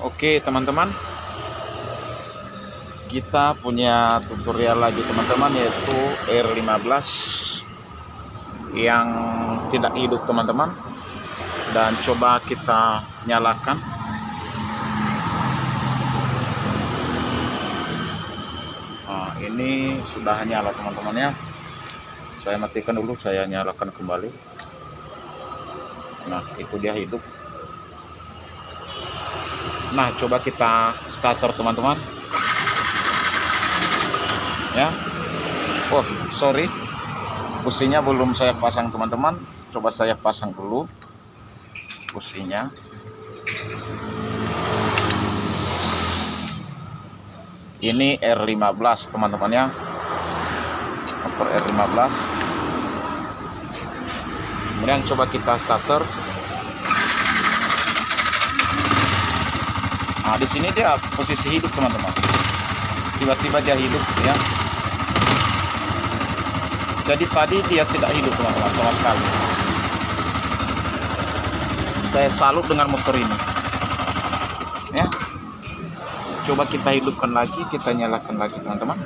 Oke teman-teman, kita punya tutorial lagi teman-teman, yaitu R15 yang tidak hidup teman-teman. Dan coba kita nyalakan. Nah, ini sudah nyala teman-teman ya. Saya matikan dulu, saya nyalakan kembali. Nah, itu dia hidup. Nah, coba kita starter teman-teman ya. Oh sorry, businya belum saya pasang teman-teman. Coba saya pasang dulu businya. Ini R15 teman-teman ya, motor R15. Kemudian coba kita starter. Nah, di sini dia posisi hidup teman-teman. Tiba-tiba dia hidup ya. Jadi tadi dia tidak hidup teman-teman sama sekali. Saya salut dengan motor ini. Ya. Coba kita hidupkan lagi, kita nyalakan lagi teman-teman.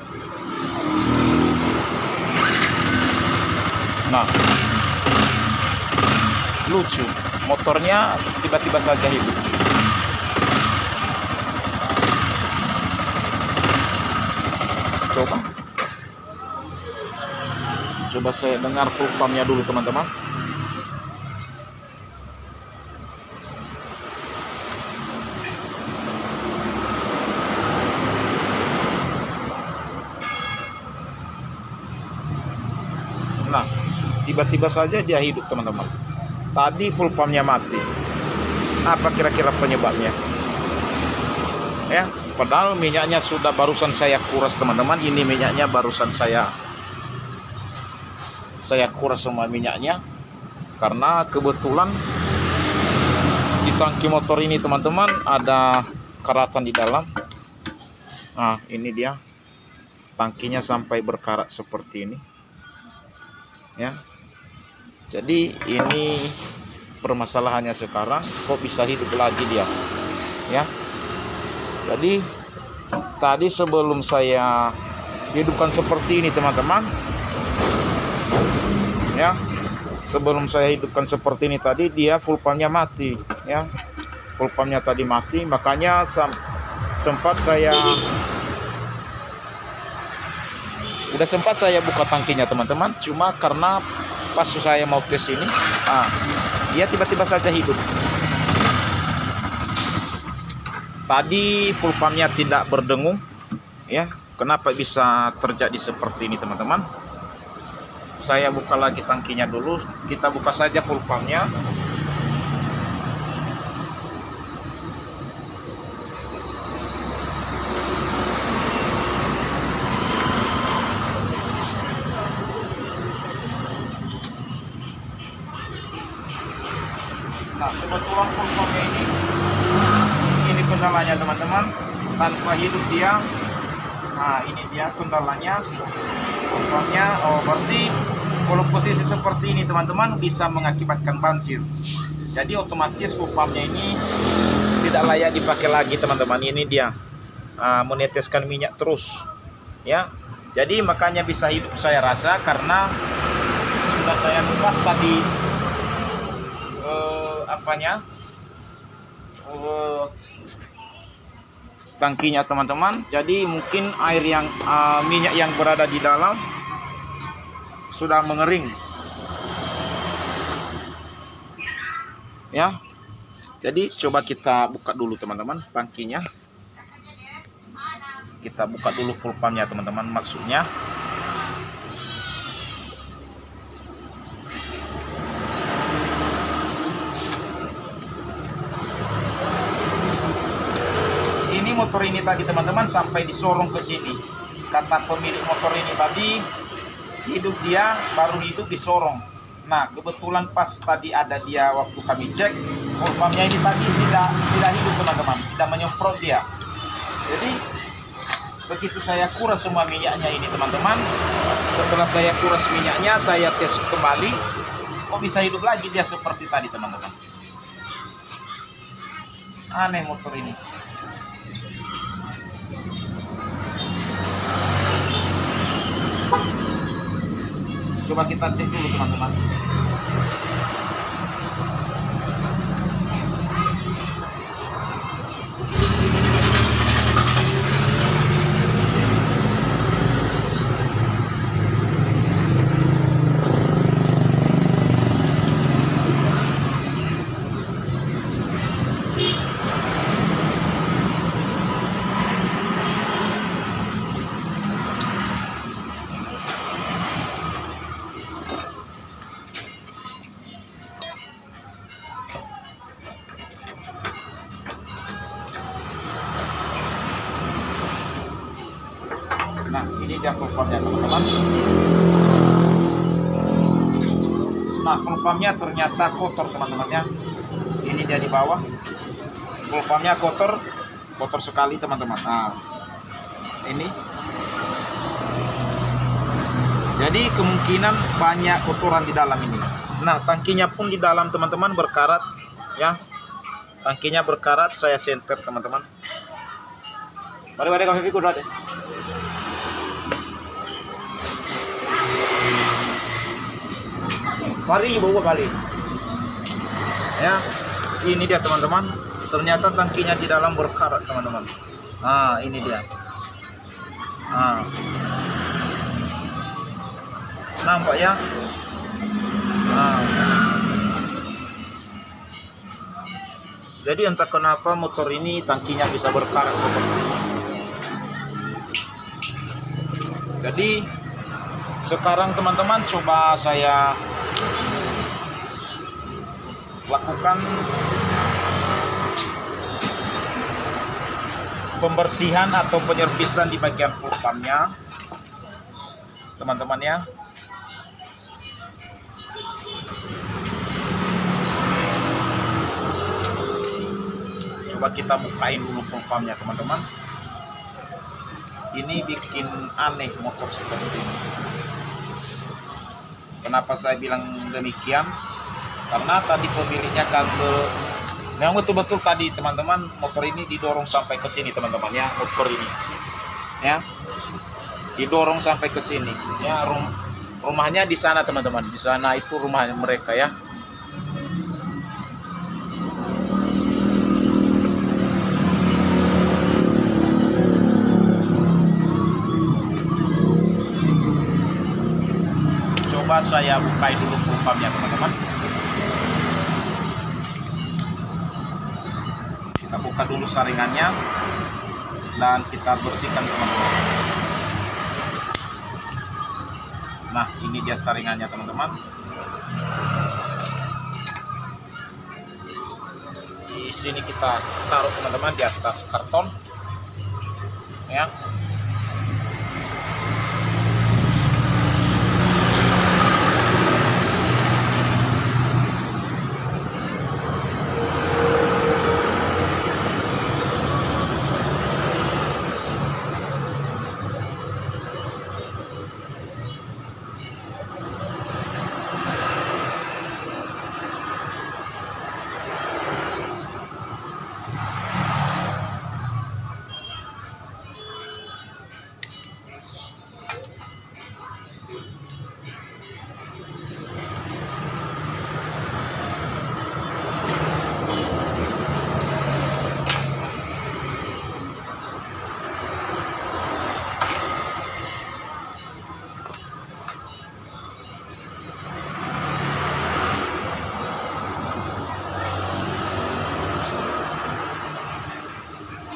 Nah, lucu, motornya tiba-tiba saja hidup. Coba saya dengar full pumpnya dulu teman-teman. Nah, tiba-tiba saja dia hidup teman-teman. Tadi full pumpnya mati. Apa kira-kira penyebabnya? Ya, padahal minyaknya sudah barusan saya kuras teman-teman. Ini minyaknya barusan saya kuras semua minyaknya, karena kebetulan di tangki motor ini teman-teman ada karatan di dalam. Nah, ini dia tangkinya sampai berkarat seperti ini ya. Jadi ini permasalahannya sekarang, kok bisa hidup lagi dia ya. Jadi tadi sebelum saya hidupkan seperti ini teman-teman ya, sebelum saya hidupkan seperti ini tadi dia full pumpnya mati ya. Full pumpnya tadi mati, makanya sempat saya buka tangkinya teman-teman. Cuma karena pas saya mau ke sini, dia tiba-tiba saja hidup. Tadi full pumpnya tidak berdengung ya. Kenapa bisa terjadi seperti ini teman-teman? Saya buka lagi tangkinya dulu. Kita buka saja full pumpnya. Nah, kebetulan full pumpnya ini kendalanya teman-teman, tanpa hidup dia. Nah, ini dia kendalanya, full pumpnya. Oh, berarti kalau posisi seperti ini teman-teman bisa mengakibatkan banjir. Jadi otomatis full pumpnya ini tidak layak dipakai lagi teman-teman. Ini dia meneteskan minyak terus ya. Jadi makanya bisa hidup saya rasa karena sudah saya lepas tadi tangkinya teman-teman. Jadi mungkin air yang minyak yang berada di dalam sudah mengering ya. Jadi coba kita buka dulu teman-teman tangkinya. Kita buka dulu full pumpnya teman-teman, maksudnya. Motor ini tadi teman-teman sampai disorong ke sini. Kata pemilik motor ini tadi hidup dia baru hidup disorong. Nah, kebetulan pas tadi ada dia waktu kami cek, full pumpnya ini tadi tidak hidup teman-teman, tidak menyemprot dia. Jadi begitu saya kuras semua minyaknya ini teman-teman, setelah saya kuras minyaknya, saya tes kembali, kok bisa hidup lagi dia seperti tadi teman-teman. Aneh motor ini. Coba kita cek dulu teman-teman. Nah, ini dia full pumpnya teman-teman. Nah, full pumpnya ternyata kotor teman-teman ya. Ini dia di bawah. Full pumpnya kotor sekali teman-teman. Nah, ini. Jadi kemungkinan banyak kotoran di dalam ini. Nah, tangkinya pun di dalam teman-teman berkarat ya. Tangkinya berkarat, saya senter teman-teman. Mari kami ikut deh. Mari bawa kali ya. Ini dia teman-teman, ternyata tangkinya di dalam berkarat teman-teman. Nah, ini dia. Nah, nampak ya. Nah, jadi entah kenapa motor ini tangkinya bisa berkarat seperti ini. Jadi sekarang teman-teman coba saya lakukan pembersihan atau penyerpisan di bagian full pumpnya teman-teman ya. Coba kita bukain dulu full pumpnya teman-teman. Ini bikin aneh motor seperti ini. Kenapa saya bilang demikian? Karena tadi pemiliknya memang betul-betul tadi teman-teman motor ini didorong sampai ke sini teman-teman ya, motor ini ya didorong sampai ke sini ya. Rumahnya di sana teman-teman, di sana itu rumahnya mereka ya. Coba saya bukain dulu full pumpnya teman-teman. Kita buka dulu saringannya dan kita bersihkan teman-teman. Nah, ini dia saringannya teman-teman. Di sini kita taruh teman-teman di atas karton ya.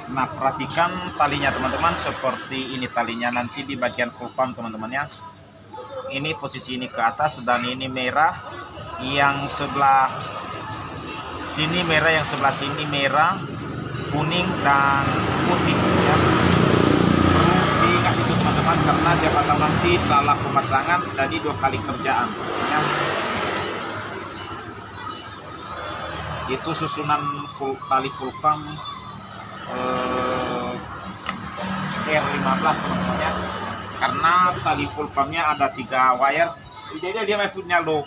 Nah, perhatikan talinya teman-teman, seperti ini talinya nanti di bagian full pump teman-teman ya. Ini posisi ini ke atas dan ini merah, yang sebelah sini merah, yang sebelah sini merah, kuning dan putih ya. Perlu diingat itu teman-teman, karena siapa tahu nanti salah pemasangan jadi 2 kali kerjaan ya. Itu susunan tali full pump R15 teman-teman ya. Karena tali full pumpnya ada 3 wire. Jadi dia maksudnya lo.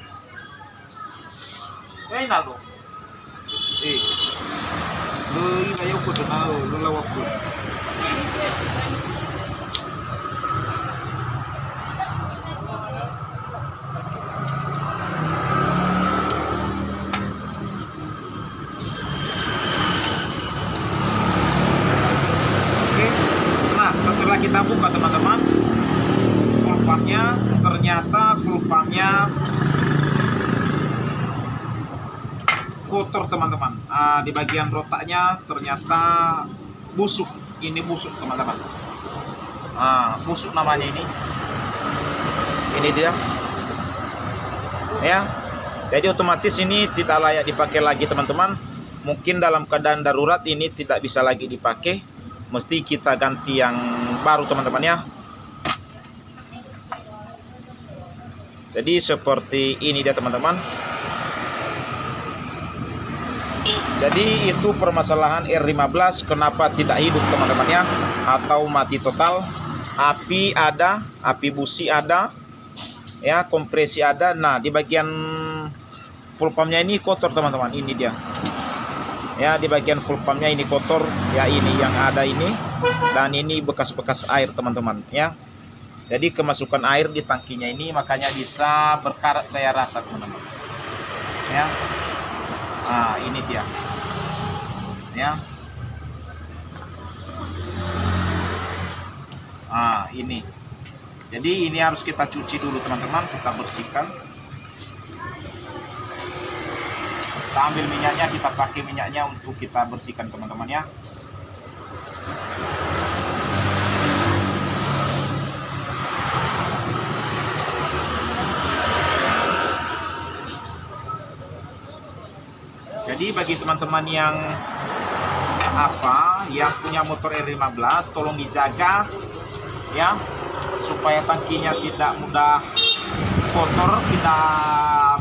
Naldo. Lo Ilayo ko to na lulawak ko. Oke. Nah, setelah kita buka teman-teman, full pumpnya ternyata full pumpnya kotor teman-teman. Di bagian rotaknya ternyata busuk. Ini busuk teman-teman. Busuk namanya ini. Ini dia. Ya. Jadi otomatis ini tidak layak dipakai lagi teman-teman. Mungkin dalam keadaan darurat ini tidak bisa lagi dipakai. Mesti kita ganti yang baru teman-teman ya. Jadi seperti ini dia teman-teman. Jadi itu permasalahan R15 kenapa tidak hidup teman-teman ya, atau mati total. Api ada, api busi ada, ya kompresi ada. Nah di bagian full pumpnya ini kotor teman-teman, ini dia. Ya di bagian full pumpnya ini kotor, ya ini yang ada ini, dan ini bekas-bekas air teman-teman ya. Jadi kemasukan air di tangkinya ini makanya bisa berkarat saya rasa teman-teman. Ya. Ini dia. Ya. Ini. Jadi ini harus kita cuci dulu teman-teman, kita bersihkan. Kita ambil minyaknya, kita pakai minyaknya untuk kita bersihkan teman-teman ya. Jadi bagi teman-teman yang punya motor R15, tolong dijaga ya, supaya tangkinya tidak mudah kotor, tidak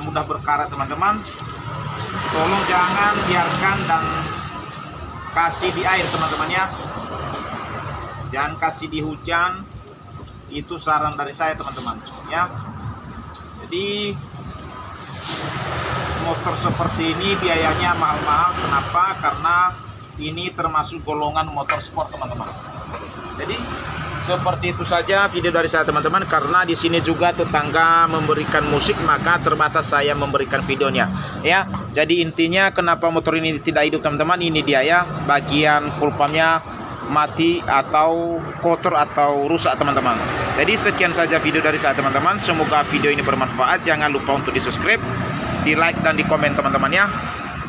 mudah berkarat teman-teman. Tolong jangan biarkan dan kasih di air teman-teman ya. Jangan kasih di hujan. Itu saran dari saya teman-teman ya. Jadi motor seperti ini biayanya mahal-mahal. Kenapa? Karena ini termasuk golongan motor sport teman-teman. Jadi seperti itu saja video dari saya teman-teman. Karena di sini juga tetangga memberikan musik, maka terbatas saya memberikan videonya ya. Jadi intinya kenapa motor ini tidak hidup teman-teman, ini dia ya, bagian full pumpnya mati atau kotor atau rusak teman-teman. Jadi sekian saja video dari saya teman-teman. Semoga video ini bermanfaat. Jangan lupa untuk di subscribe, di like dan di komen teman-teman ya.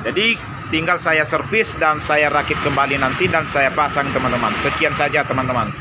Jadi tinggal saya servis dan saya rakit kembali nanti dan saya pasang teman-teman. Sekian saja teman-teman.